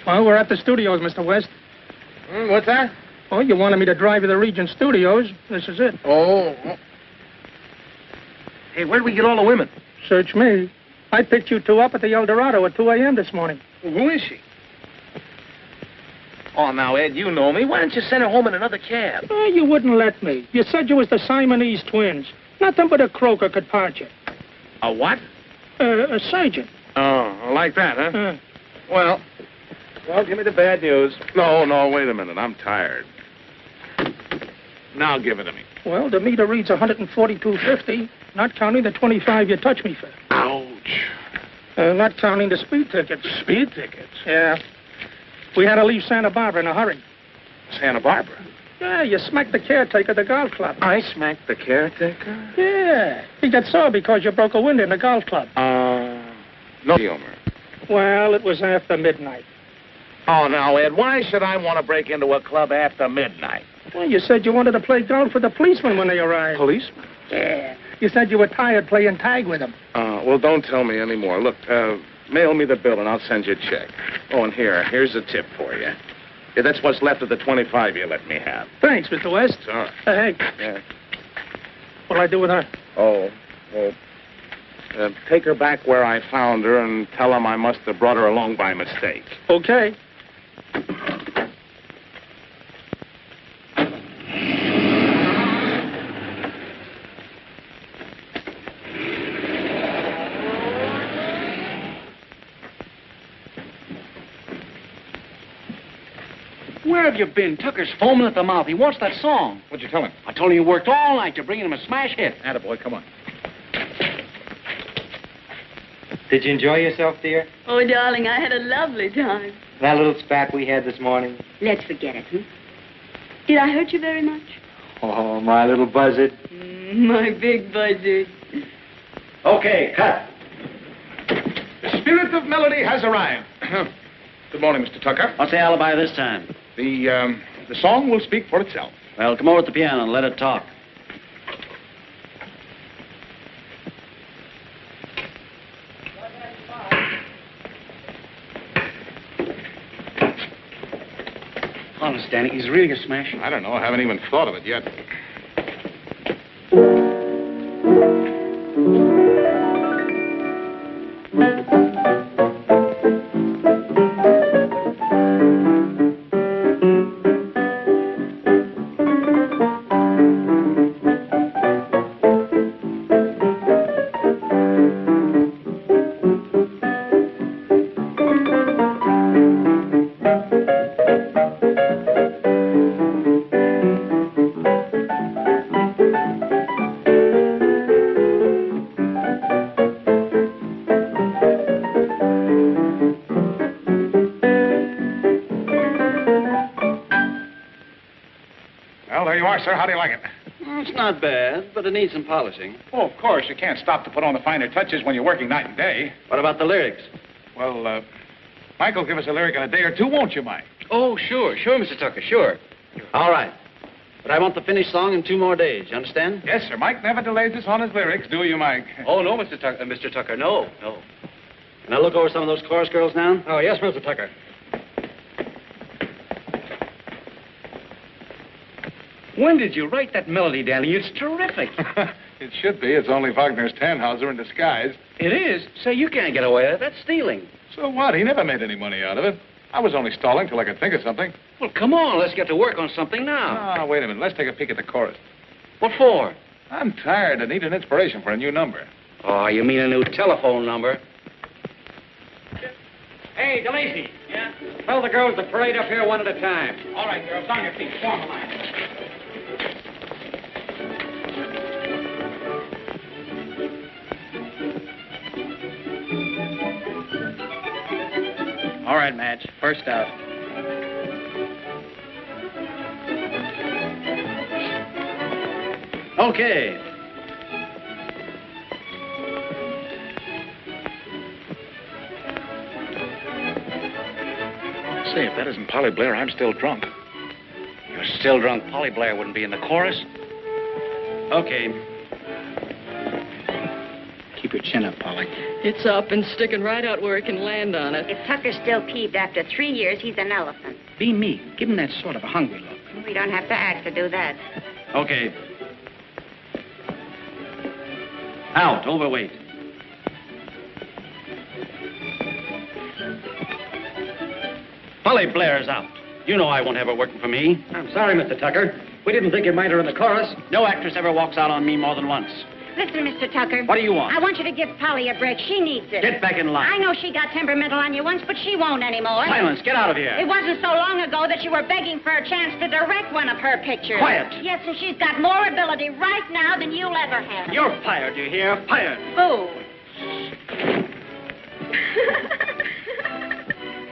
Well, we're at the studios, Mr. West. What's that? Oh, you wanted me to drive you to the Regent Studios. This is it. Oh. Hey, where did we get all the women? Search me. I picked you two up at the El Dorado at 2 a.m. this morning. Well, who is she? Oh, now, Ed, you know me. Why don't you send her home in another cab? Oh, you wouldn't let me. You said you was the Simonese twins. Nothing but a croaker could part you. A what? A surgeon. Oh, like that, huh? Well, give me the bad news. No, wait a minute. I'm tired. Now give it to me. Well, the meter reads 142.50, not counting the 25 you touched me for. Ouch. Not counting the speed tickets. Speed tickets? Yeah. We had to leave Santa Barbara in a hurry. Santa Barbara? Yeah, you smacked the caretaker at the golf club. I smacked the caretaker? Yeah. He got sore because you broke a window in the golf club. No humor. Well, it was after midnight. Oh, now, Ed, why should I want to break into a club after midnight? Well, you said you wanted to play golf with the policemen when they arrived. Policemen? Yeah. You said you were tired playing tag with them. Well, don't tell me anymore. Look, mail me the bill and I'll send you a check. Oh, and here's a tip for you. Yeah, that's what's left of the 25 you let me have. Thanks, Mr. West. It's all right. Hey. Yeah. What'll I do with her? Oh, well, take her back where I found her and tell them I must have brought her along by mistake. Okay. Where have you been? Tucker's foaming at the mouth. He wants that song. What'd you tell him? I told him you worked all night to bring him a smash hit. Attaboy, come on. Did you enjoy yourself, dear? Oh, darling, I had a lovely time. That little spat we had this morning? Let's forget it, Did I hurt you very much? Oh, my little buzzard. My big buzzard. Okay, cut. The spirit of melody has arrived. Good morning, Mr. Tucker. What's the alibi this time? The song will speak for itself. Well, come over at the piano and let it talk. Honest, Danny, he's really a smash. I don't know. I haven't even thought of it yet. Well, there you are, sir. How do you like it? It's not bad, but it needs some polishing. Oh, of course. You can't stop to put on the finer touches when you're working night and day. What about the lyrics? Well, Mike will give us a lyric in a day or two, won't you, Mike? Oh, sure, Mr. Tucker, sure. All right. But I want the finished song in 2 more days. You understand? Yes, sir. Mike never delays us on his lyrics, do you, Mike? Oh, no, Mr. Tucker. No. Can I look over some of those chorus girls now? Oh, yes, Mr. Tucker. When did you write that melody, Danny? It's terrific. It should be. It's only Wagner's Tannhauser in disguise. It is? Say, you can't get away with it. That's stealing. So what? He never made any money out of it. I was only stalling till I could think of something. Well, come on. Let's get to work on something now. Oh, wait a minute. Let's take a peek at the chorus. What for? I'm tired. I need an inspiration for a new number. Oh, you mean a new telephone number? Hey, DeLacy. Yeah? Tell the girls to parade up here one at a time. All right, girls, on your feet. Form a line. All right, Madge. First out. Okay. Say, if that isn't Polly Blair, I'm still drunk. You're still drunk. Polly Blair wouldn't be in the chorus. Okay. Keep your chin up, Polly. It's up and sticking right out where it can land on it. If Tucker's still peeved after 3 years, he's an elephant. Be me. Give him that sort of a hungry look. We don't have to act to do that. Okay. Out. Overweight. Polly Blair's out. You know I won't have her working for me. I'm sorry, Mr. Tucker. We didn't think you'd mind her in the chorus. No actress ever walks out on me more than once. Listen, Mr. Tucker. What do you want? I want you to give Polly a break. She needs it. Get back in line. I know she got temperamental on you once, but she won't anymore. Silence. Get out of here. It wasn't so long ago that you were begging for a chance to direct one of her pictures. Quiet. Yes, and she's got more ability right now than you'll ever have. You're fired, you hear? Fired. Fool.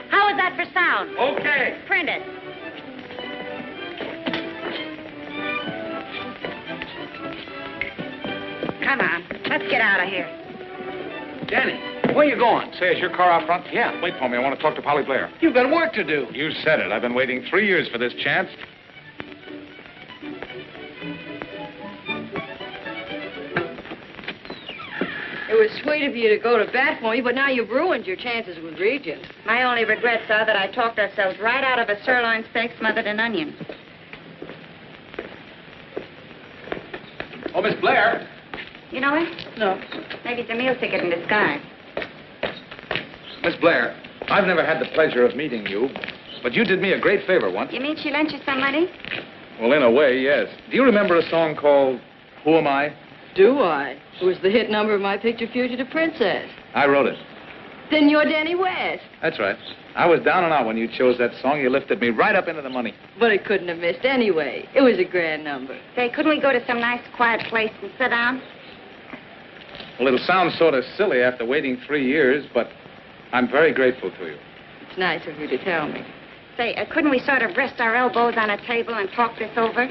How is that for sound? Okay. Print it. Come on, let's get out of here. Danny, where you going? Say, is your car out front? Yeah. Wait for me. I want to talk to Polly Blair. You've got work to do. You said it. I've been waiting 3 years for this chance. It was sweet of you to go to bat for me, but now you've ruined your chances with Regent. My only regrets are that I talked ourselves right out of a sirloin steak smothered in onion. Oh, Miss Blair. You know it? No. Maybe it's a meal ticket in disguise. Miss Blair, I've never had the pleasure of meeting you, but you did me a great favor once. You mean she lent you some money? Well, in a way, yes. Do you remember a song called Who Am I? Do I? It was the hit number of my picture, Fugitive Princess. I wrote it. Then you're Danny West. That's right. I was down and out when you chose that song. You lifted me right up into the money. But it couldn't have missed anyway. It was a grand number. Say, couldn't we go to some nice quiet place and sit down? Well, it'll sound sort of silly after waiting 3 years, but I'm very grateful to you. It's nice of you to tell me. Say, couldn't we sort of rest our elbows on a table and talk this over?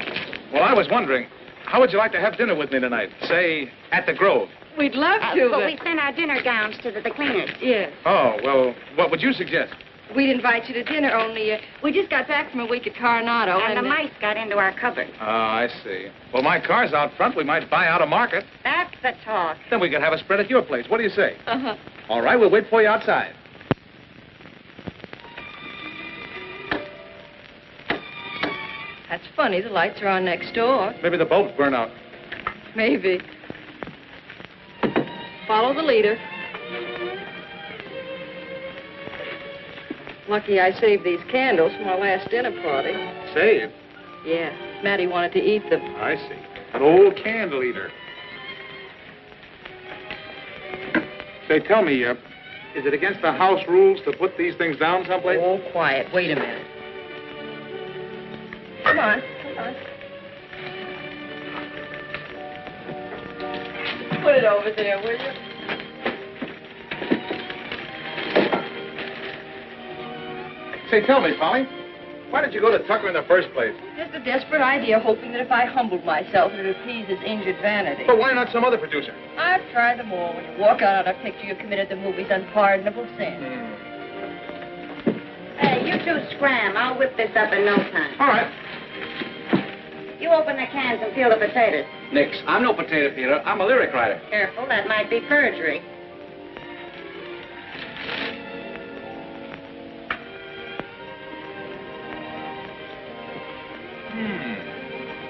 Well, I was wondering, how would you like to have dinner with me tonight? Say, at the Grove. We'd love to, but but... we sent our dinner gowns to the cleaners. Yes. Oh, well, what would you suggest? We'd invite you to dinner, only we just got back from a week at Coronado. And the mice got into our cupboard. Oh, I see. Well, my car's out front. We might buy out a market. That's the talk. Then we could have a spread at your place. What do you say? Uh-huh. All right, we'll wait for you outside. That's funny. The lights are on next door. Maybe the bulbs burn out. Maybe. Follow the leader. Lucky I saved these candles from our last dinner party. Save? Yeah, Mattie wanted to eat them. I see. An old candle eater. Say, tell me, is it against the house rules to put these things down someplace? Oh, quiet. Wait a minute. Come on. Come on. Put it over there, will you? Say, tell me, Polly, why did you go to Tucker in the first place? Just a desperate idea, hoping that if I humbled myself, it would appease his injured vanity. But why not some other producer? I've tried them all. When you walk out on a picture, you've committed the movie's unpardonable sin. Hey, you two scram. I'll whip this up in no time. All right. You open the cans and peel the potatoes. Nix. I'm no potato peeler. I'm a lyric writer. Careful, that might be perjury.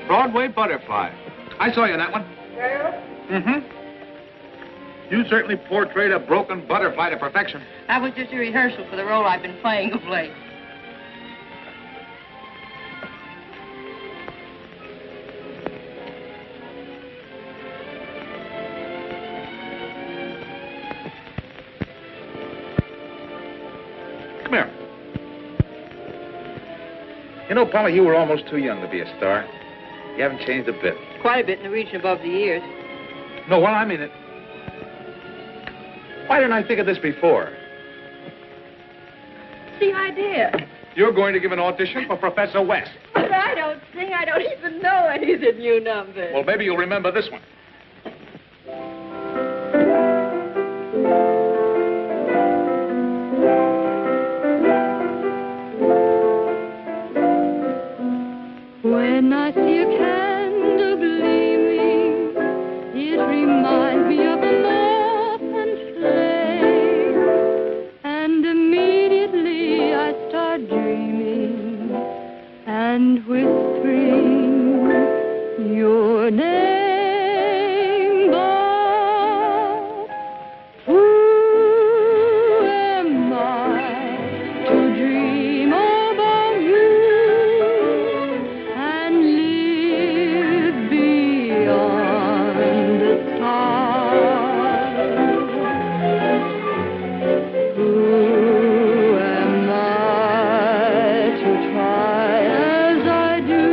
Broadway Butterfly. I saw you in that one. Mm-hmm. You certainly portrayed a broken butterfly to perfection. That was just a rehearsal for the role I've been playing of late. Come here. You know, Polly, you were almost too young to be a star. You haven't changed a bit. Quite a bit in the region above the years. No, well, I mean it. Why didn't I think of this before? The idea. You're going to give an audition for Professor West. But I don't sing. I don't even know any of the new numbers. Well, maybe you'll remember this one. When I see a candle gleaming, it reminds me of love and flame. And immediately I start dreaming and whispering your name. But who am I to dream about you and live beyond the stars? Who am I to try as I do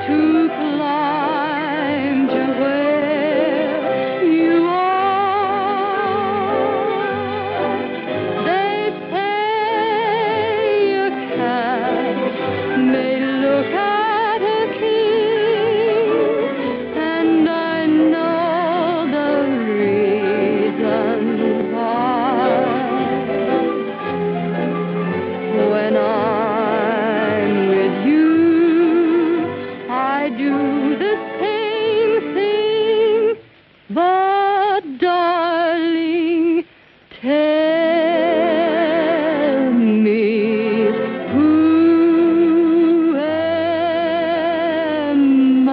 to climb to where you are? They say a cat may look at a king, and I know the reason why. When I'm with you, I do the same thing. But, darling, tell me, who am I?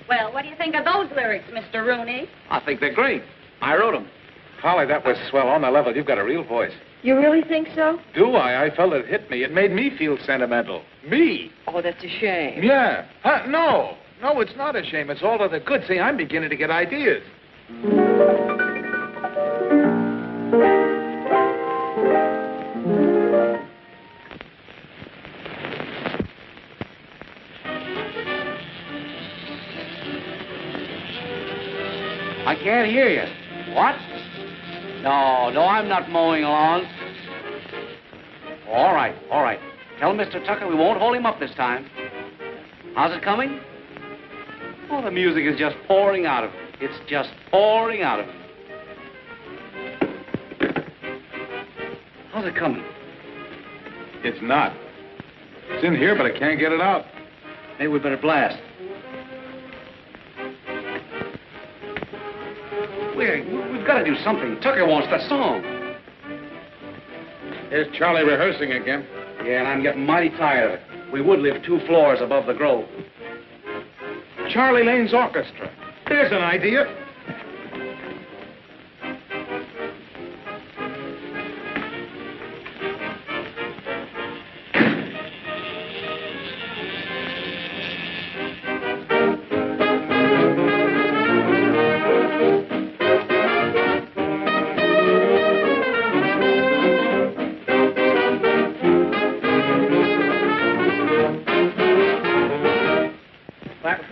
Well, what do you think of those lyrics, Mr. Rooney? I think they're great. I wrote them. Polly, that was swell. On the level, you've got a real voice. You really think so? Do I? I felt it hit me. It made me feel sentimental. Me? Oh, that's a shame. Yeah. Huh? No. No, it's not a shame. It's all to the good. See, I'm beginning to get ideas. I can't hear you. What? No, I'm not mowing lawns. All right. Tell Mr. Tucker we won't hold him up this time. How's it coming? Oh, the music is just pouring out of it. It's just pouring out of it. How's it coming? It's not. It's in here, but I can't get it out. Maybe we better blast. We've got to do something. Tucker wants that song. Here's Charlie rehearsing again. Yeah, and I'm getting mighty tired of it. We would live 2 floors above the Grove. Charlie Lane's orchestra. There's an idea.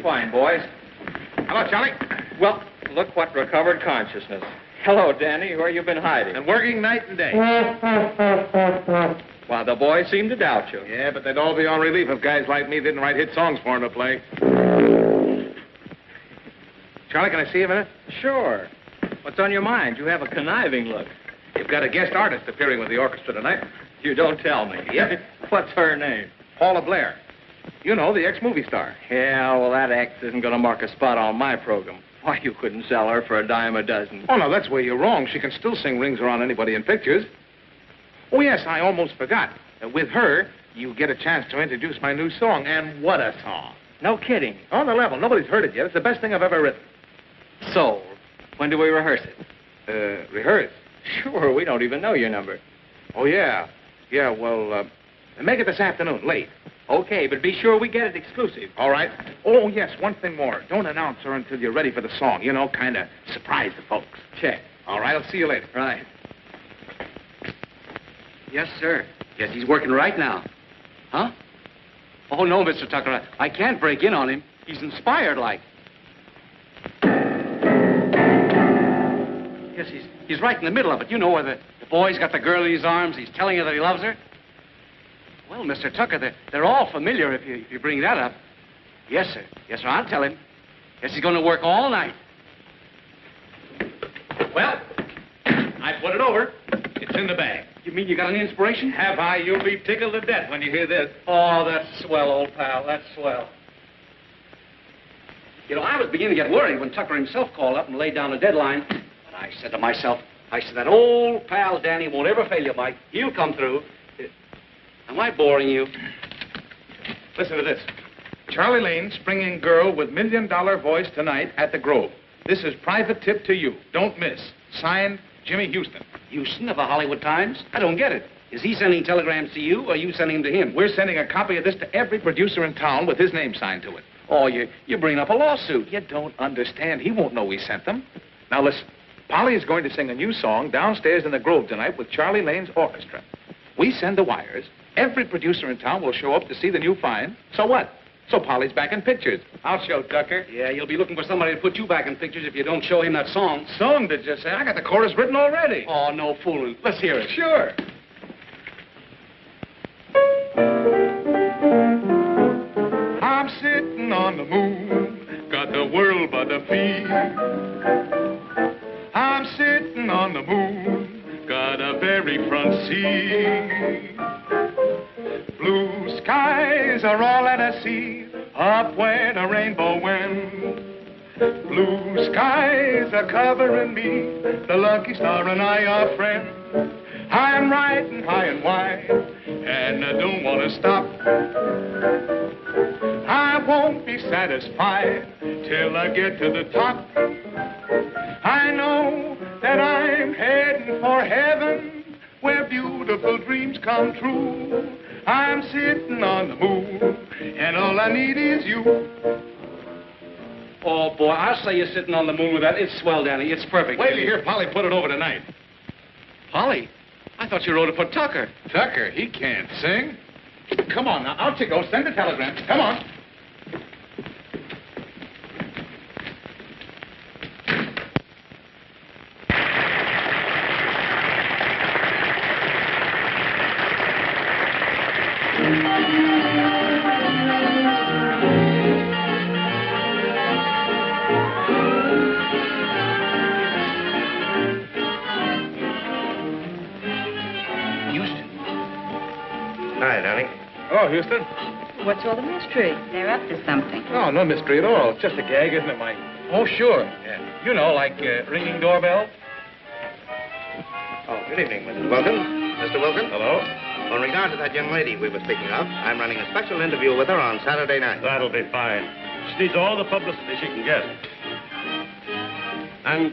Fine, boys. Hello, Charlie. Well, look what recovered consciousness. Hello, Danny. Where you been hiding? And working night and day. Well, the boys seem to doubt you. Yeah, but they'd all be on relief if guys like me didn't write hit songs for 'em to play. Charlie, can I see you a minute? Sure. What's on your mind? You have a conniving look. You've got a guest artist appearing with the orchestra tonight. You don't tell me. Yep. What's her name? Paula Blair. You know, the ex-movie star. Yeah, well, that ex isn't going to mark a spot on my program. Why, you couldn't sell her for a dime a dozen. Oh, no, that's where you're wrong. She can still sing Rings Around Anybody in Pictures. Oh, yes, I almost forgot. With her, you get a chance to introduce my new song. And what a song. No kidding. On the level. Nobody's heard it yet. It's the best thing I've ever written. So, when do we rehearse it? Rehearse? Sure, we don't even know your number. Oh, yeah. Yeah, well, make it this afternoon, late. Okay, but be sure we get it exclusive. All right. Oh, yes, one thing more. Don't announce her until you're ready for the song. You know, kind of surprise the folks. Check. All right, I'll see you later. Right. Yes, sir. Yes, he's working right now. Huh? Oh, no, Mr. Tucker. I can't break in on him. He's inspired like. Yes, he's right in the middle of it. You know where the boy's got the girl in his arms. He's telling her that he loves her. Well, Mr. Tucker, they're all familiar if you bring that up. Yes, sir. Yes, sir, I'll tell him. Yes, he's going to work all night. Well, I put it over. It's in the bag. You mean you got an inspiration? Have I? You'll be tickled to death when you hear this. Oh, that's swell, old pal. That's swell. You know, I was beginning to get worried when Tucker himself called up and laid down a deadline. But I said to myself, that old pal Danny won't ever fail you, Mike. He'll come through. Am I boring you? Listen to this. Charlie Lane, springing girl with $1 million voice tonight at the Grove. This is private tip to you. Don't miss. Signed, Jimmy Houston. Houston of the Hollywood Times? I don't get it. Is he sending telegrams to you, or are you sending them to him? We're sending a copy of this to every producer in town with his name signed to it. Oh, you're bringing up a lawsuit. You don't understand. He won't know we sent them. Now, listen. Polly is going to sing a new song downstairs in the Grove tonight with Charlie Lane's orchestra. We send the wires. Every producer in town will show up to see the new find. So what? So Polly's back in pictures. I'll show Tucker. Yeah, you'll be looking for somebody to put you back in pictures if you don't show him that song. Song, did you say? I got the chorus written already. Oh, no fooling. Let's hear it. Sure. I'm sitting on the moon, got the world by the feet. I'm sitting on the moon, got a very front seat. Blue skies are all that I see, up where the rainbow went. Blue skies are covering me, the lucky star and I are friends. I'm riding high and wide, and I don't want to stop. I won't be satisfied till I get to the top. I know that I'm heading for heaven, where beautiful dreams come true. I'm sitting on the moon, and all I need is you. Oh, boy, I'll say you're sitting on the moon with that. It's swell, Danny. It's perfect. Wait till you hear Polly put it over tonight. Polly? I thought you wrote it for Tucker. Tucker, he can't sing. Come on now, out you go. Send a telegram. Come on. Hi, darling. Hello, Houston. What's all the mystery? They're up to something. Oh, no mystery at all. It's just a gag, isn't it, Mike? Oh, sure. Yeah. You know, like ringing doorbell. Oh, good evening, Mrs. Wilkins. Mr. Wilkins? Hello. In regard to that young lady we were speaking of, I'm running a special interview with her on Saturday night. That'll be fine. She needs all the publicity she can get. And,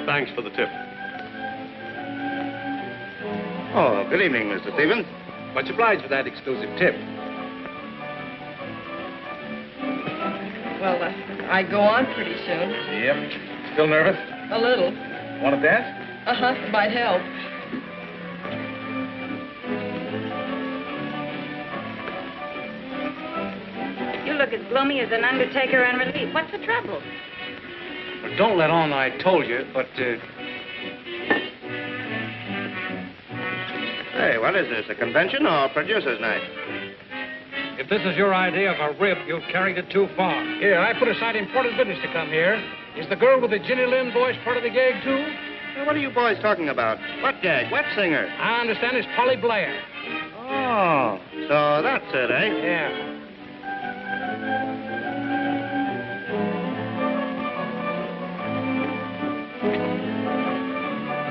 thanks for the tip. Oh, good evening, Mr. Stevens. Much obliged for that exclusive tip. Well, I go on pretty soon. Yep. Still nervous? A little. Want to dance? Uh-huh, it might help. You look as gloomy as an undertaker on relief. What's the trouble? Well, don't let on I told you, but, Hey, what is this, a convention or producer's night? If this is your idea of a rib, you've carried it too far. Here, I put aside important business to come here. Is the girl with the Ginny Lynn voice part of the gag, too? What are you boys talking about? What gag? What singer? I understand it's Polly Blair. Oh, so that's it, eh? Yeah.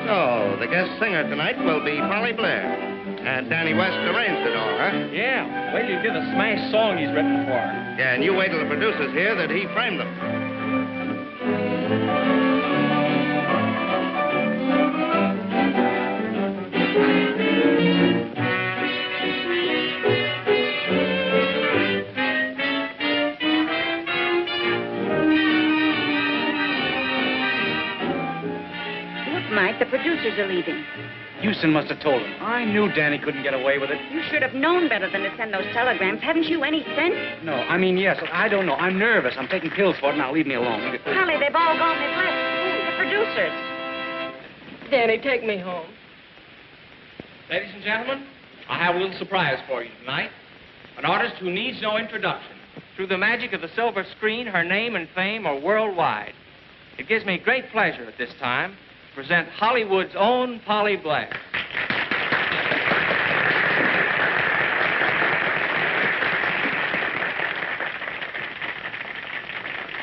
So, the guest singer tonight will be Polly Blair. And Danny West arranged it all, huh? Yeah. Wait till you hear the smash song he's written for her. Yeah, and you wait till the producers hear that he framed them. Mike, the producers are leaving. Houston must have told him. I knew Danny couldn't get away with it. You should have known better than to send those telegrams. Haven't you any sense? No, I mean, yes. I don't know. I'm nervous. I'm taking pills for it. Now leave me alone. Holly, they've all gone. They've left. The producers. Danny, take me home. Ladies and gentlemen, I have a little surprise for you tonight. An artist who needs no introduction. Through the magic of the silver screen, her name and fame are worldwide. It gives me great pleasure at this time to present Hollywood's own Polly Blair.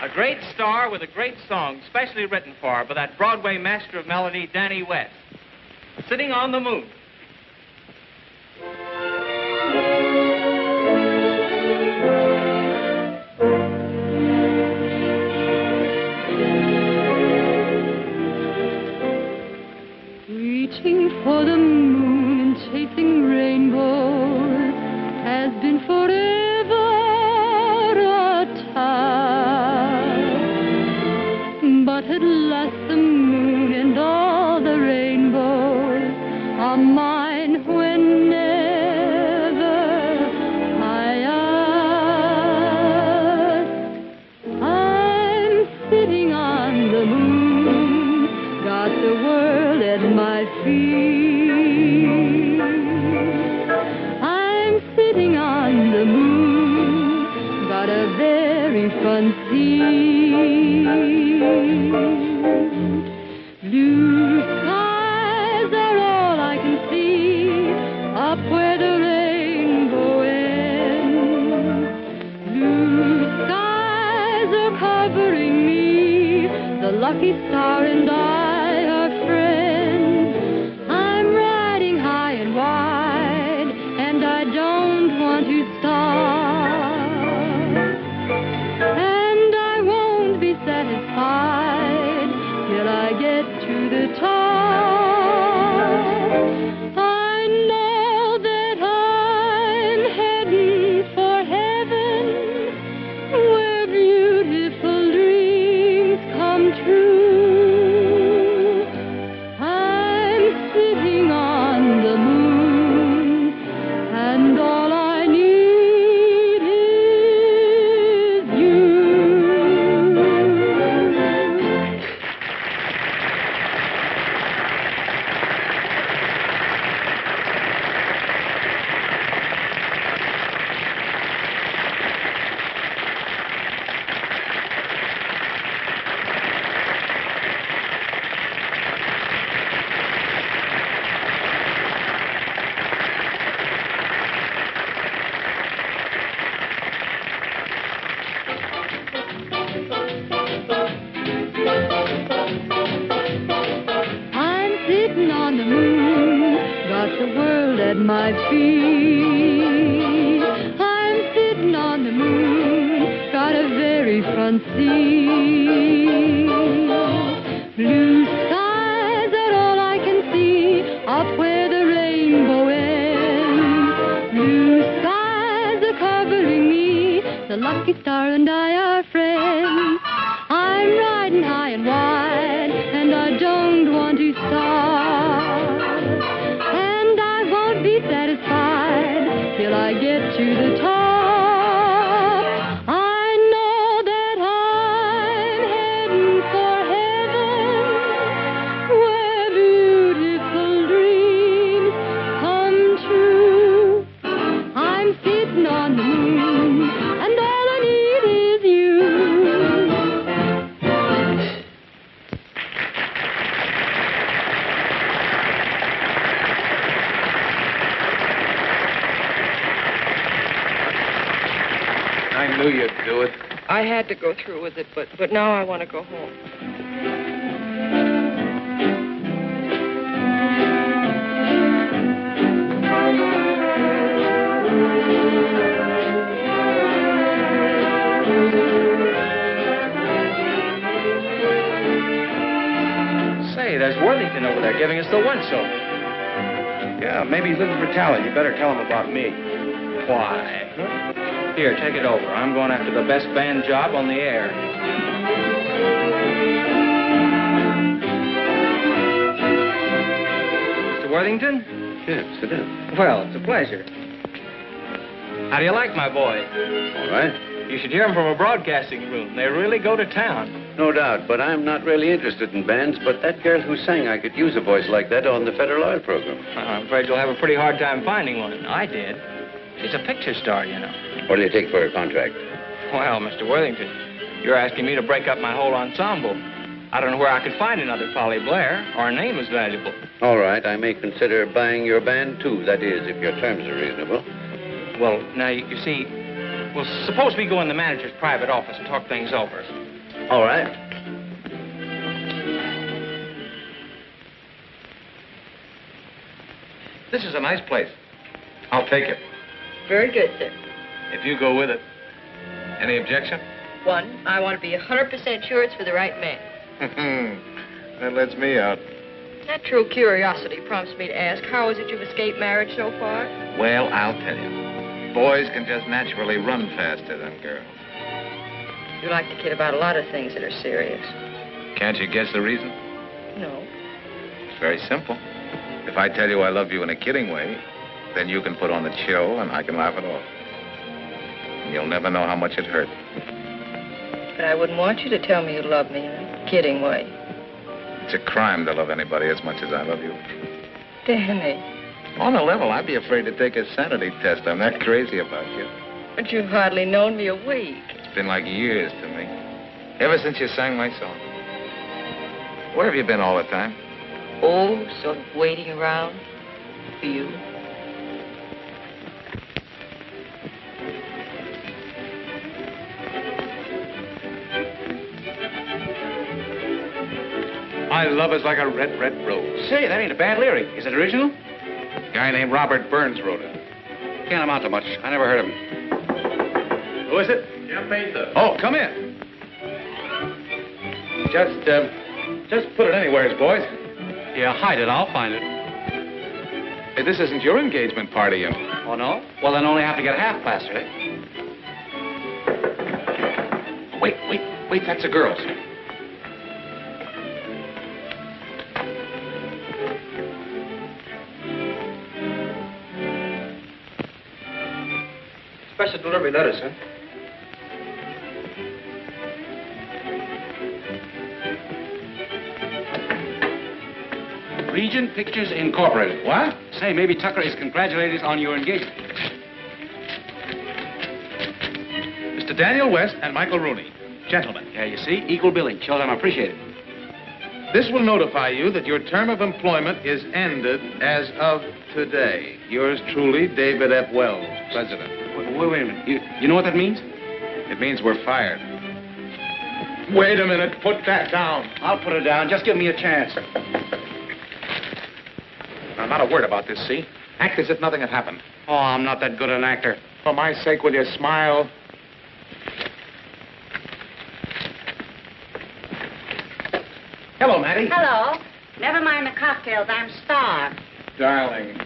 A great star with a great song specially written for her by that Broadway master of melody, Danny West. Sitting on the Moon. Reaching for the moon and chasing rainbows has been forever a task. But at last the moon and all the rainbows are mine whenever I ask. I'm sitting on the moon, got the world at my feet. I'm sitting on the moon, got a very fun seat. Blue skies are all I can see, up where the rainbow ends. Blue skies are covering me, the lucky star and I are friends. I'm riding high and wide, and I don't want to stop. And I won't be satisfied till I get to the top. I know that I'm heading for heaven, where beautiful dreams come true. I'm sitting on the moon, and all I need is you. I'm sitting on the moon, got the world at my feet. I'm sitting on the moon, got a very front seat. Blue skies are all I can see, up where the rainbow ends. Blue skies are covering me, the lucky star and I are friends. I'm riding high and wide, and I don't want to stop. And I won't be satisfied till I get to the top. I know that I'm heading for heaven, where beautiful dreams come true. I'm sitting on the moon, and all I need is you. knew you'd do it. I had to go through with it, but now I want to go home. Say, there's Worthington over there giving us the once-over. Yeah, maybe he's looking for talent. You better tell him about me. Why? Here, take it over. I'm going after the best band job on the air. Mr. Worthington? Yeah, sit down. Well, it's a pleasure. How do you like my boy? All right. You should hear him from a broadcasting room. They really go to town. No doubt, but I'm not really interested in bands, but that girl who sang, I could use a voice like that on the Federal Oil program. I'm afraid you'll have a pretty hard time finding one. I did. She's a picture star, you know. What do you take for a contract? Well, Mr. Worthington, you're asking me to break up my whole ensemble. I don't know where I could find another Polly Blair. Our name is valuable. All right, I may consider buying your band, too. That is, if your terms are reasonable. Well, now, you see, well, suppose we go in the manager's private office and talk things over. All right. This is a nice place. I'll take it. Very good, sir. If you go with it. Any objection? One, I want to be 100% sure it's for the right man. That lets me out. Natural curiosity prompts me to ask, how is it you've escaped marriage so far? Well, I'll tell you. Boys can just naturally run faster than girls. You like to kid about a lot of things that are serious. Can't you guess the reason? No. It's very simple. If I tell you I love you in a kidding way, then you can put on the show and I can laugh it off. And you'll never know how much it hurt. But I wouldn't want you to tell me you love me in a kidding way. It's a crime to love anybody as much as I love you. Danny. On a level, I'd be afraid to take a sanity test. I'm that crazy about you. But you've hardly known me a week. It's been like years to me. Ever since you sang my song. Where have you been all the time? Oh, sort of waiting around for you. My love is like a red, red rose. Say, that ain't a bad lyric. Is it original? A guy named Robert Burns wrote it. Can't amount to much. I never heard of him. Who is it? Jim Baker. Oh, come in. Just put it anywheres, boys. Yeah, hide it. I'll find it. Hey, this isn't your engagement party, you know. Oh, no? Well, then only have to get half plastered, eh? Wait, that's a girl's. Special delivery letter, sir. Regent Pictures Incorporated. What? Say, maybe Tucker is congratulating us on your engagement. Mr. Daniel West and Michael Rooney. Gentlemen. Yeah, you see? Equal billing. Show them appreciate it. This will notify you that your term of employment is ended as of today. Yours truly, David F. Wells, President. Wait a minute. You know what that means? It means we're fired. Wait a minute. Put that down. I'll put it down. Just give me a chance. Now, not a word about this, see? Act as if nothing had happened. Oh, I'm not that good an actor. For my sake, will you smile? Hello, Mattie. Hello. Never mind the cocktails. I'm starved. Darling.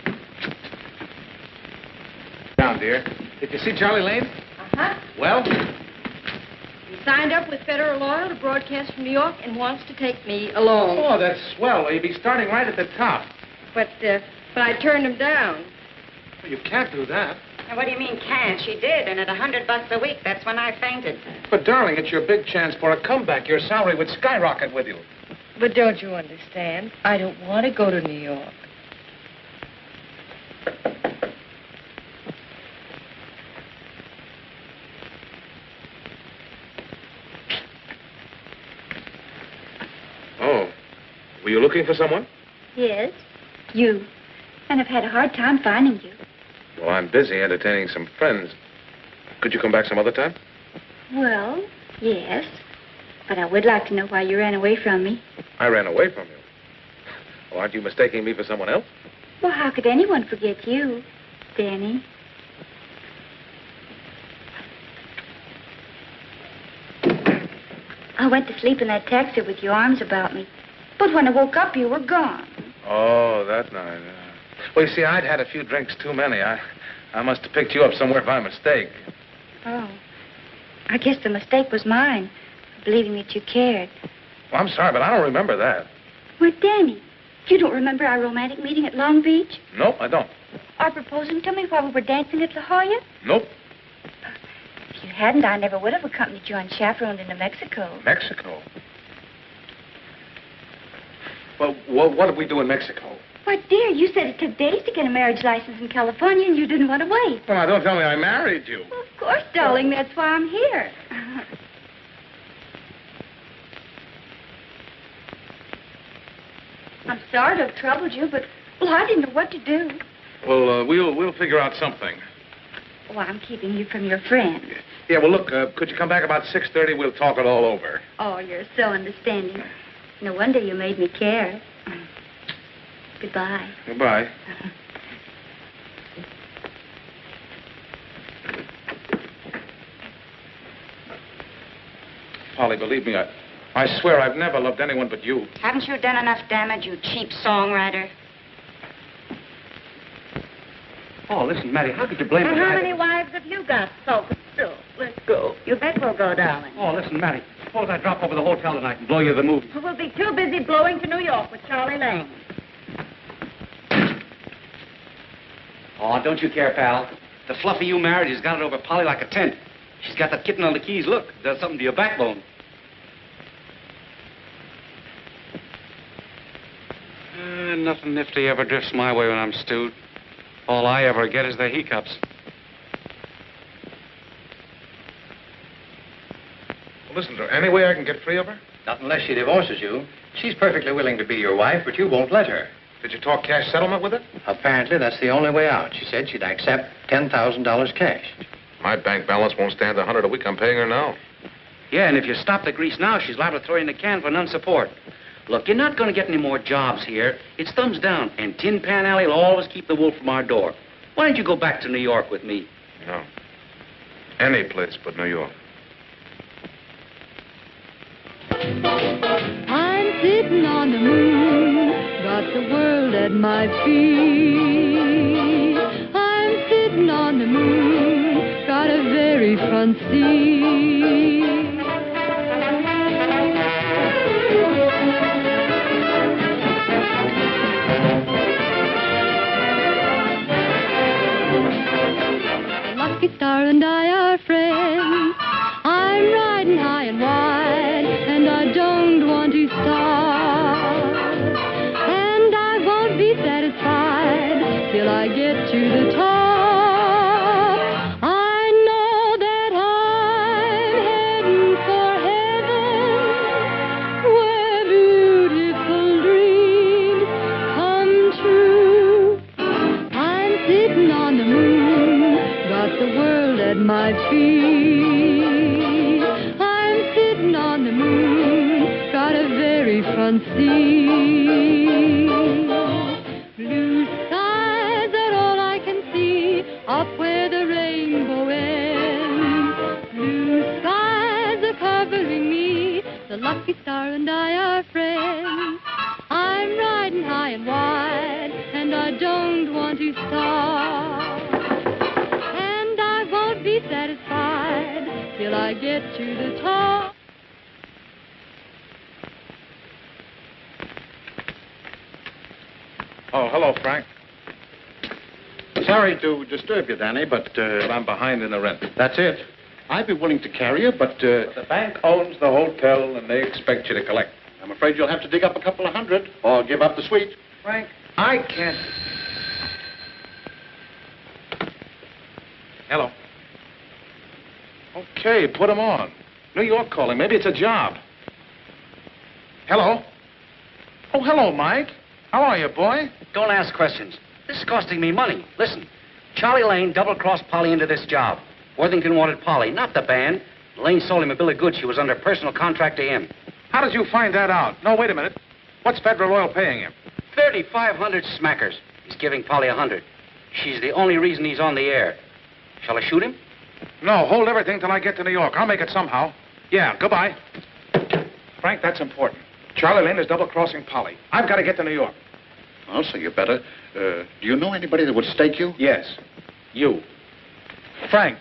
Down, dear. Did you see Charlie Lane? Uh-huh. Well? He signed up with Federal Oil to broadcast from New York and wants to take me along. Oh, that's swell. You'd be starting right at the top. But I turned him down. Well, you can't do that. Now, what do you mean can't? She did, and at $100 a week, that's when I fainted. But, darling, it's your big chance for a comeback. Your salary would skyrocket with you. But don't you understand? I don't want to go to New York. Oh. Were you looking for someone? Yes, you. And I've had a hard time finding you. Well, I'm busy entertaining some friends. Could you come back some other time? Well, yes. But I would like to know why you ran away from me. I ran away from you. Well, aren't you mistaking me for someone else? Well, how could anyone forget you, Danny? I went to sleep in that taxi with your arms about me. But when I woke up, you were gone. Oh, that night. Well, you see, I'd had a few drinks too many. I must have picked you up somewhere by mistake. Oh. I guess the mistake was mine, believing that you cared. Well, I'm sorry, but I don't remember that. Well, Danny, you don't remember our romantic meeting at Long Beach? Nope, I don't. Or proposing to me while we were dancing at La Jolla? Nope. If you hadn't, I never would have accompanied you unchaperoned into Mexico. Mexico? Well, what did we do in Mexico? Why, dear, you said it took days to get a marriage license in California, and you didn't want to wait. Well, now, don't tell me I married you. Well, of course, darling. That's why I'm here. I'm sorry to have troubled you, but, well, I didn't know what to do. Well, we'll figure out something. Oh, I'm keeping you from your friend. Yeah, well, look, could you come back about 6:30? We'll talk it all over. Oh, you're so understanding. No wonder you made me care. Goodbye. Goodbye. Polly, believe me, I swear I've never loved anyone but you. Haven't you done enough damage, you cheap songwriter? Oh, listen, Mattie, how could you blame And me? how many wives have you got? So, let's go. You bet we'll go, darling. Oh, listen, Mattie, suppose I drop over the hotel tonight and blow you the movie. We'll be too busy blowing to New York with Charlie Lane. Oh, don't you care, pal. The fluffy you married has got it over Polly like a tent. She's got that kitten on the keys. Look, does something to your backbone. Nothing nifty ever drifts my way when I'm stewed. All I ever get is the hiccups. Well, listen to her. Any way I can get free of her? Not unless she divorces you. She's perfectly willing to be your wife, but you won't let her. Did you talk cash settlement with her? Apparently, that's the only way out. She said she'd accept $10,000 cash. My bank balance won't stand the $100 a week I'm paying her now. Yeah, and if you stop the grease now, she's liable to throw you in the can for non-support. Look, you're not going to get any more jobs here. It's thumbs down, and Tin Pan Alley will always keep the wolf from our door. Why don't you go back to New York with me? No. Any place but New York. I'm sitting on the moon, got the world at my feet. I'm sitting on the moon, got a very front seat. Lucky Star and I are friends. I'm riding high and wide, and I don't want to stop. And I won't be satisfied till I get to the top. I know that I'm heading for heaven, where beautiful dreams come true. I'm sitting on the moon, got the world at my feet. I'm sitting on the moon, got a very front seat. Blue skies are all I can see, up where the rainbow ends. Blue skies are covering me, the lucky star and I are friends. I'm riding high and wide, and I don't want to stop. Be satisfied till I get to the top. Oh, hello, Frank. Sorry to disturb you, Danny, but I'm behind in the rent. that's it. I'd be willing to carry you, but The bank owns the hotel, and they expect you to collect. I'm afraid you'll have to dig up a couple of hundred or give up the suite. Frank, I can't. Hello. Okay, put him on. New York calling. Maybe it's a job. Hello? Oh, hello, Mike. How are you, boy? Don't ask questions. This is costing me money. Listen, Charlie Lane double-crossed Polly into this job. Worthington wanted Polly, not the band. Elaine sold him a bill of goods. She was under personal contract to him. How did you find that out? No, wait a minute. What's Federal Oil paying him? 3,500 smackers. He's giving Polly 100. She's the only reason he's on the air. Shall I shoot him? No, hold everything till I get to New York. I'll make it somehow. Yeah, goodbye. Frank, that's important. Charlie Lane is double-crossing Polly. I've got to get to New York. Oh, so you better. Do you know anybody that would stake you? Yes, you. Frank,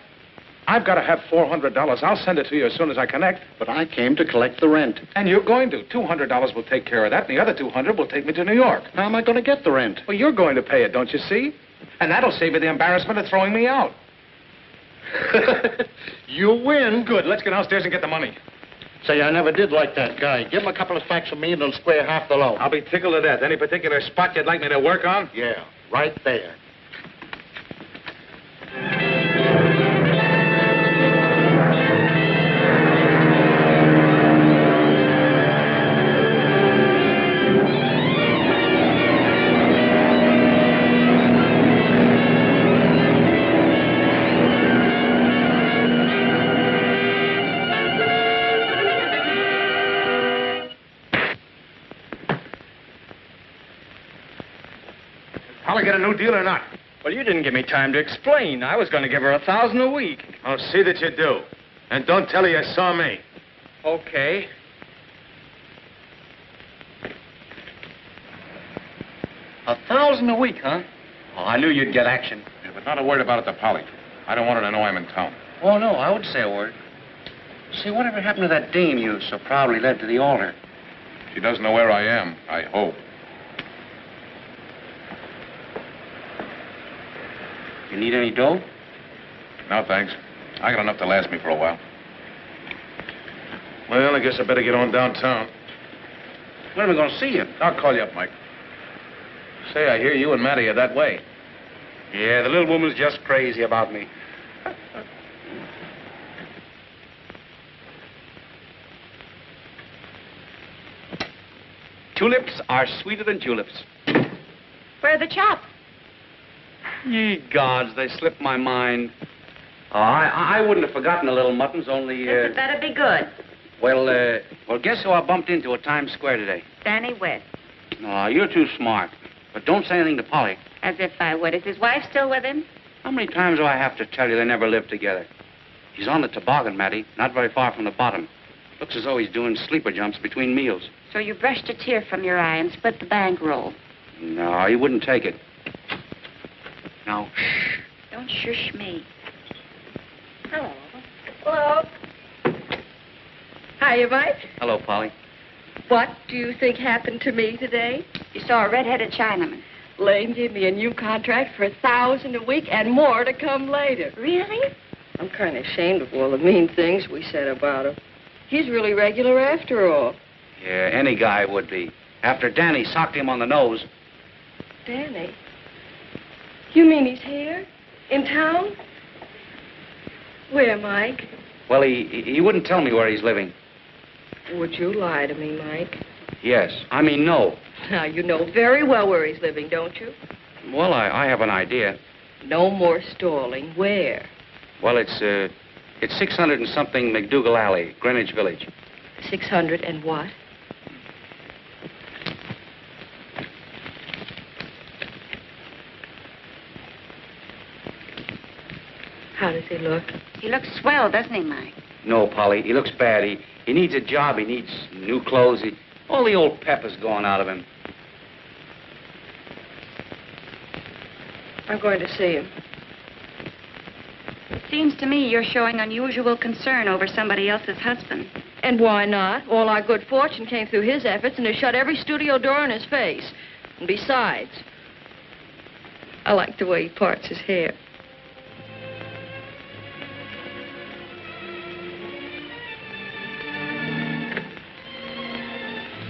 I've got to have $400. I'll send it to you as soon as I connect. But I came to collect the rent. And you're going to. $200 will take care of that, and the other $200 will take me to New York. How am I going to get the rent? Well, you're going to pay it, don't you see? And that'll save you the embarrassment of throwing me out. You win. Good. Let's get downstairs and get the money. Say, I never did like that guy. Give him a couple of stacks of me and he'll square half the loan. I'll be tickled to death. Any particular spot you'd like me to work on? Yeah, right there. Polly get a new deal or not? Well, you didn't give me time to explain. I was going to give her $1,000 a week. I'll see that you do. And don't tell her you saw me. Okay. $1,000 a week, huh? Oh, I knew you'd get action. Yeah, but not a word about it to Polly. I don't want her to know I'm in town. Oh, no, I would say a word. See, whatever happened to that dame you so proudly led to the altar? She doesn't know where I am, I hope. You need any dough? No, thanks. I got enough to last me for a while. Well, I guess I better get on downtown. When are we going to see you? I'll call you up, Mike. Say, I hear you and Matty are that way. Yeah, the little woman's just crazy about me. Tulips are sweeter than juleps. Where are the chops? Ye gods, they slipped my mind. Oh, I wouldn't have forgotten the little muttons, only, This had better be good. Well, guess who I bumped into at Times Square today? Danny West. No, you're too smart. But don't say anything to Polly. As if I would. Is his wife still with him? How many times do I have to tell you they never lived together? He's on the toboggan, Matty, not very far from the bottom. Looks as though he's doing sleeper jumps between meals. So you brushed a tear from your eye and split the bankroll. No, he wouldn't take it. Now, shh. Don't shush me. Hello. Hello. Hiya, Mike. Hello, Polly. What do you think happened to me today? You saw a red-headed Chinaman. Lane gave me a new contract for $1,000 a week and more to come later. Really? I'm kind of ashamed of all the mean things we said about him. He's really regular after all. Yeah, any guy would be. After Danny socked him on the nose. Danny? You mean he's here? In town? Where, Mike? Well, he wouldn't tell me where he's living. Would you lie to me, Mike? Yes. I mean, no. Now, you know very well where he's living, don't you? Well, I have an idea. No more stalling. Where? Well, it's 600 and something McDougal Alley, Greenwich Village. 600 and what? How does he look? He looks swell, doesn't he, Mike? No, Polly, he looks bad. He needs a job. He needs new clothes. All the old pep is gone out of him. I'm going to see him. It seems to me you're showing unusual concern over somebody else's husband. And why not? All our good fortune came through his efforts and has shut every studio door in his face. And besides, I like the way he parts his hair.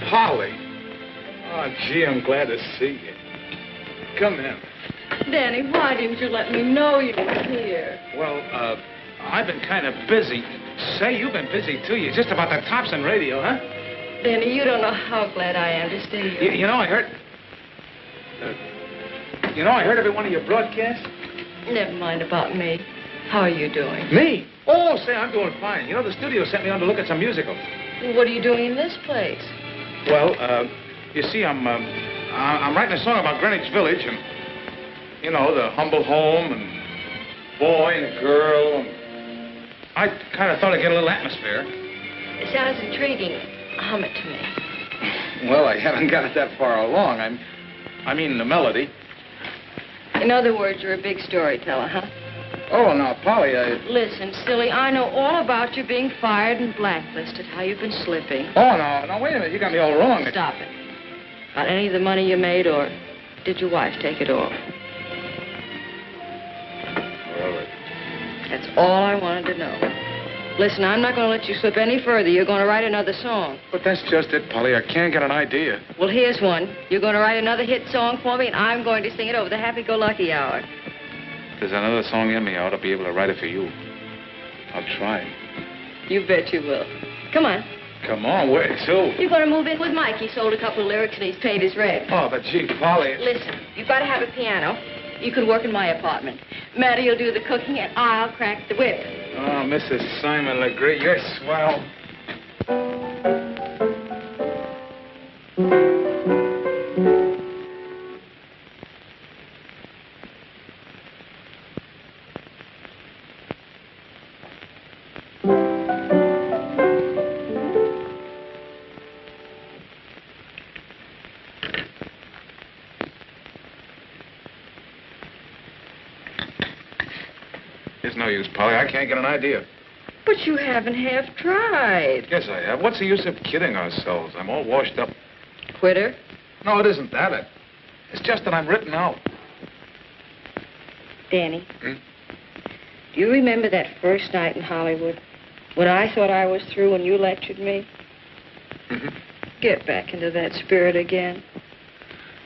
Polly. Oh, gee, I'm glad to see you. Come in. Danny, why didn't you let me know you were here? Well, I've been kind of busy. Say, you've been busy, too. You're just about the tops in radio, huh? Danny, you don't know how glad I am to see you. You know, I heard... I heard every one of your broadcasts. Never mind about me. How are you doing? Me? Oh, say, I'm doing fine. You know, the studio sent me on to look at some musicals. What are you doing in this place? Well, you see, I'm writing a song about Greenwich Village and, you know, the humble home and boy and girl. And I kind of thought I'd get a little atmosphere. It sounds intriguing. Hum it to me. Well, I haven't got it that far along. I mean the melody. In other words, you're a big storyteller, huh? Oh, now, Polly, Listen, silly, I know all about you being fired and blacklisted, how you've been slipping. Oh, no, wait a minute. You got me all wrong. Stop it. Got any of the money you made, or did your wife take it all? Well, That's all I wanted to know. Listen, I'm not going to let you slip any further. You're going to write another song. but that's just it, Polly. I can't get an idea. Well, here's one. You're going to write another hit song for me, and I'm going to sing it over the happy-go-lucky hour. If there's another song in me, I ought to be able to write it for you. I'll try. You bet you will. Come on. Come on, where to? You're going to move in with Mike. He sold a couple of lyrics, and he's paid his rent. Oh, but gee, Polly. Listen, you've got to have a piano. You can work in my apartment. Mattie'll do the cooking, and I'll crack the whip. Oh, Mrs. Simon Legree, you're swell. There's no use, Polly. I can't get an idea. But you haven't half tried. Yes, I have. What's the use of kidding ourselves? I'm all washed up. Quitter? No, it isn't that. It's just that I'm written out. Danny. Hmm? Do you remember that first night in Hollywood when I thought I was through and you lectured me? Mm-hmm. Get back into that spirit again.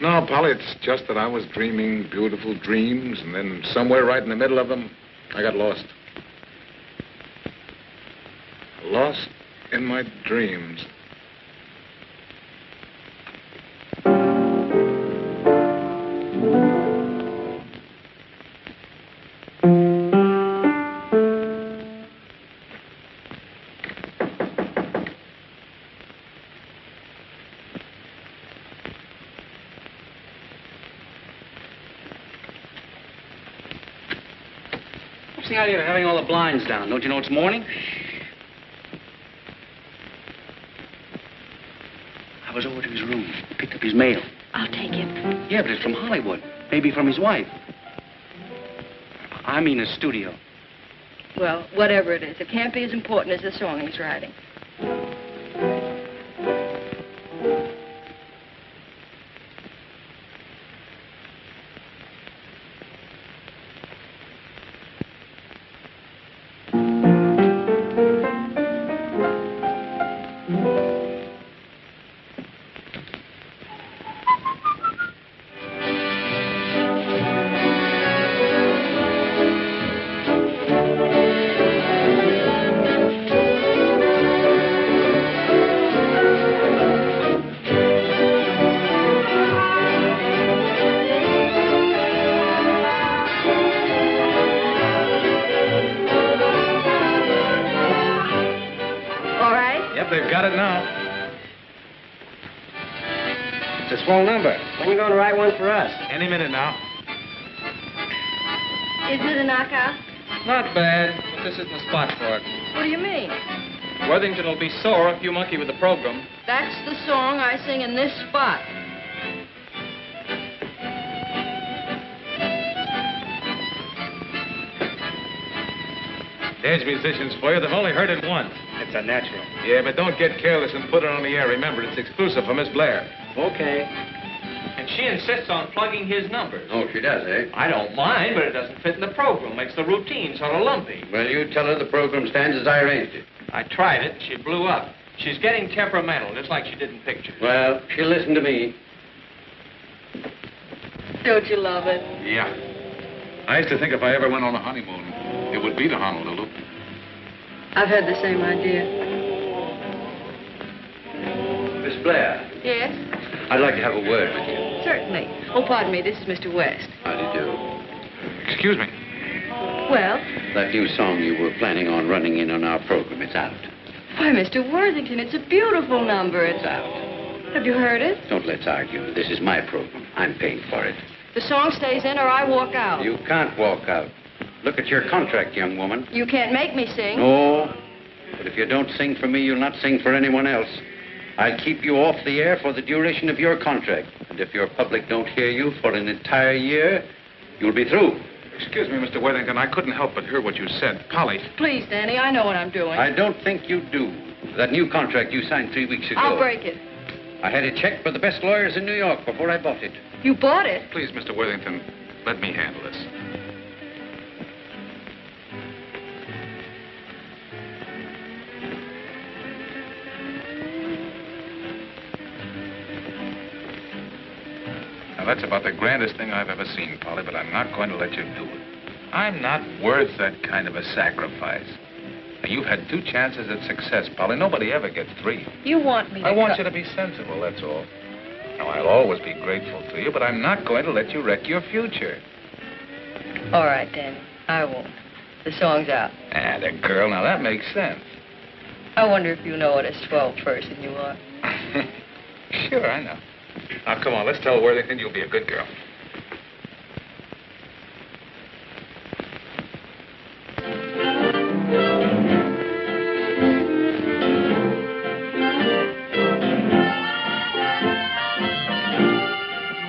No, Polly, it's just that I was dreaming beautiful dreams, and then somewhere right in the middle of them, I got lost. Lost in my dreams. What's the idea of having all the blinds down? Don't you know it's morning? I was over to his room, picked up his mail. I'll take him. Yeah, but it's from Hollywood. Maybe from his wife. I mean a studio. Well, whatever it is, it can't be as important as the song he's writing. They've got it now. It's a swell number. When are you going to write one for us? Any minute now. Isn't it a knockout? Not bad, but this isn't the spot for it. What do you mean? Worthington will be sore if you monkey with the program. That's the song I sing in this spot. There's musicians for you. They've only heard it once. It's a natural. Yeah, but don't get careless and put it on the air. Remember, it's exclusive for Miss Blair. Okay. And she insists on plugging his numbers. Oh, she does, eh? I don't mind, but it doesn't fit in the program. Makes the routine sort of lumpy. Well, you tell her the program stands as I arranged it. I tried it. She blew up. She's getting temperamental, just like she did in pictures. Well, she'll listen to me. Don't you love it? Yeah. I used to think if I ever went on a honeymoon, it would be to Honolulu. I've had the same idea. Miss Blair, Yes? I'd like to have a word with you. Certainly. Oh, pardon me. This is Mr. West. How do you do? Excuse me. Well, That new song you were planning on running in on our program, it's out. Why, Mr. Worthington, it's a beautiful number. It's out. Have you heard it? Don't let's argue. This is my program. I'm paying for it. The song stays in or I walk out. You can't walk out. Look at your contract, young woman. You can't make me sing. No. But if you don't sing for me, you'll not sing for anyone else. I'll keep you off the air for the duration of your contract. And if your public don't hear you for an entire year, you'll be through. Excuse me, Mr. Worthington. I couldn't help but hear what you said. Polly. Please, Danny, I know what I'm doing. I don't think you do. That new contract you signed 3 weeks ago. I'll break it. I had it checked by the best lawyers in New York before I bought it. You bought it? Please, Mr. Worthington, let me handle this. Now, that's about the grandest thing I've ever seen, Polly, but I'm not going to let you do it. I'm not worth that kind of a sacrifice. Now, you've had 2 chances at success, Polly. Nobody ever gets 3. You want me to... I want you to be sensible, that's all. Now, I'll always be grateful to you, but I'm not going to let you wreck your future. All right, Danny. I won't. The song's out. Ah, the girl. Now, that makes sense. I wonder if you know what a swell person you are. Sure, I know. Now, come on, let's tell Worthington you'll be a good girl.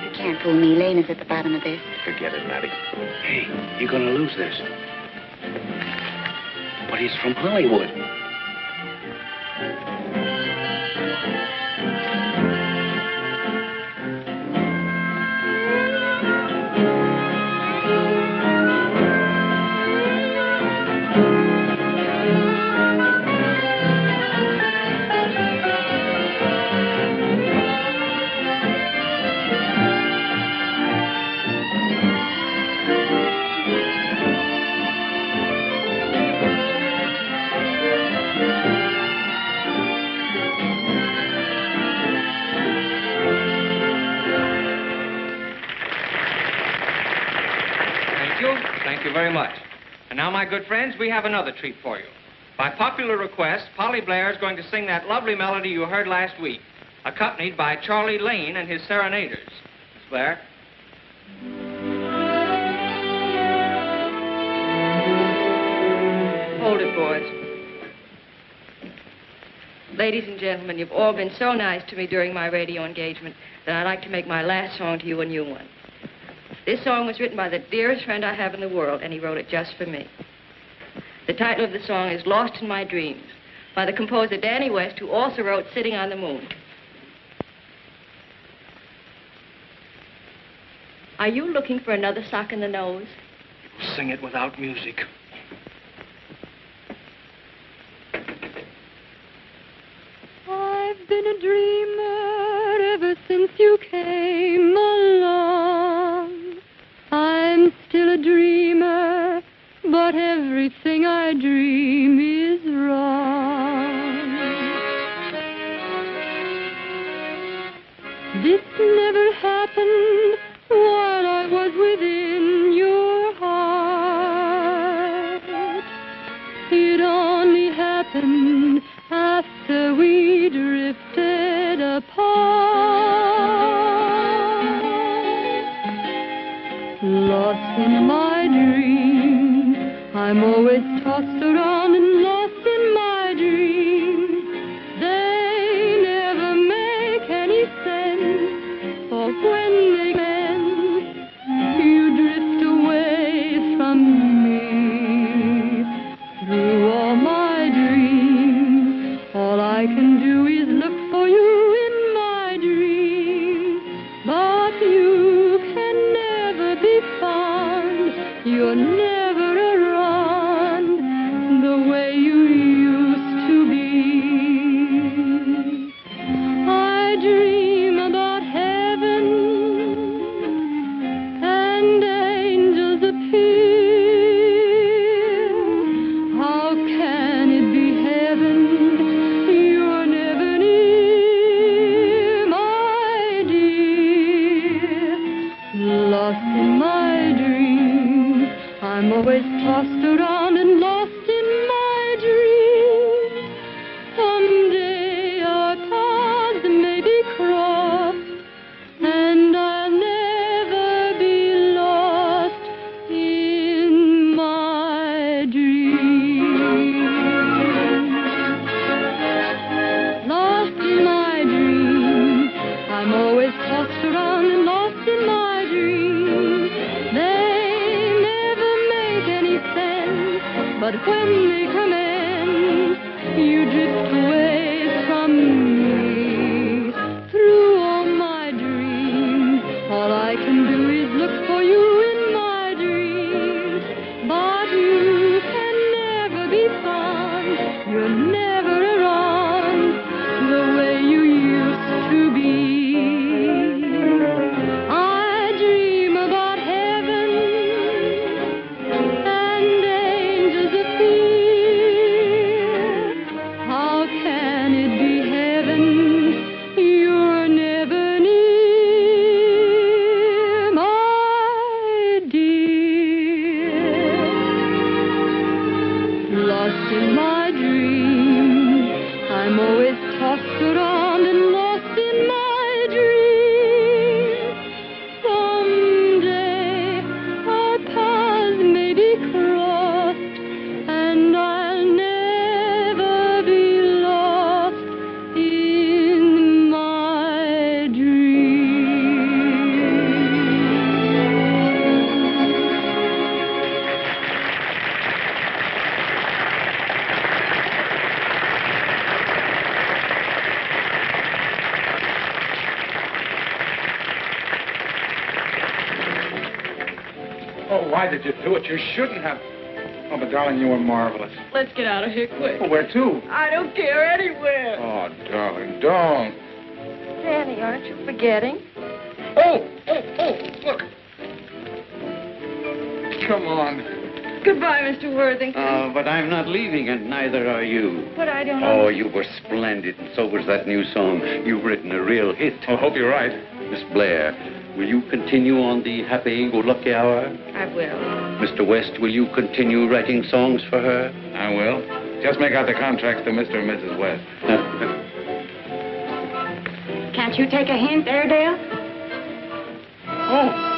You can't fool me. Lane is at the bottom of this. Forget it, Maddie. Hey, you're gonna lose this. But he's from Hollywood. Thank you very much. And now, my good friends, we have another treat for you. By popular request, Polly Blair is going to sing that lovely melody you heard last week, accompanied by Charlie Lane and his serenaders. Miss Blair? Hold it, boys. Ladies and gentlemen, you've all been so nice to me during my radio engagement that I'd like to make my last song to you a new one. This song was written by the dearest friend I have in the world, and he wrote it just for me. The title of the song is Lost in My Dreams, by the composer Danny West, who also wrote Sitting on the Moon. Are you looking for another sock in the nose? Sing it without music. I've been a dreamer ever since you came along. I'm still a dreamer, but everything I dream is wrong. This never happened while I was within your heart. It only happened after we drifted apart. Lost in my dreams, I'm always tossed around and lost in my dreams. They never make any sense, for when they end, you drift away from me. Through all my dreams, all I can do is look for you in my dreams. But you can never be found, you're never around the way you used to be. I dream about heaven and angels appear. How can it be heaven? You're never near, my dear. Lost in my dreams, I'm always tossed around and But when they commence, you drift away from me. Through all my dreams, all I can do is look for you in my dreams. But you can never be found. You're never around the way you used to be. I dream about heaven and angels appear. How can it be heaven? You're never near, my dear. Lost in my dreams, I'm always tossed around and lost in my dreams. Someday our paths may be crossed, and I'll never be lost in my dreams. Oh, why did you do it? You shouldn't have. Oh, but darling, you were marvelous. Let's get out of here quick. Oh, where to? I don't care anywhere. Oh, darling, don't. Danny, aren't you forgetting? Oh, look. Come on. Goodbye, Mr. Worthington. But I'm not leaving, and neither are you. But I don't Oh, you were splendid, and so was that new song. You've written a real hit. I hope you're right. Miss Blair, will you continue on the happy-go-lucky hour? I will. Mr. West, will you continue writing songs for her? I will. Just make out the contracts to Mr. and Mrs. West. Can't you take a hint, Airedale? Oh,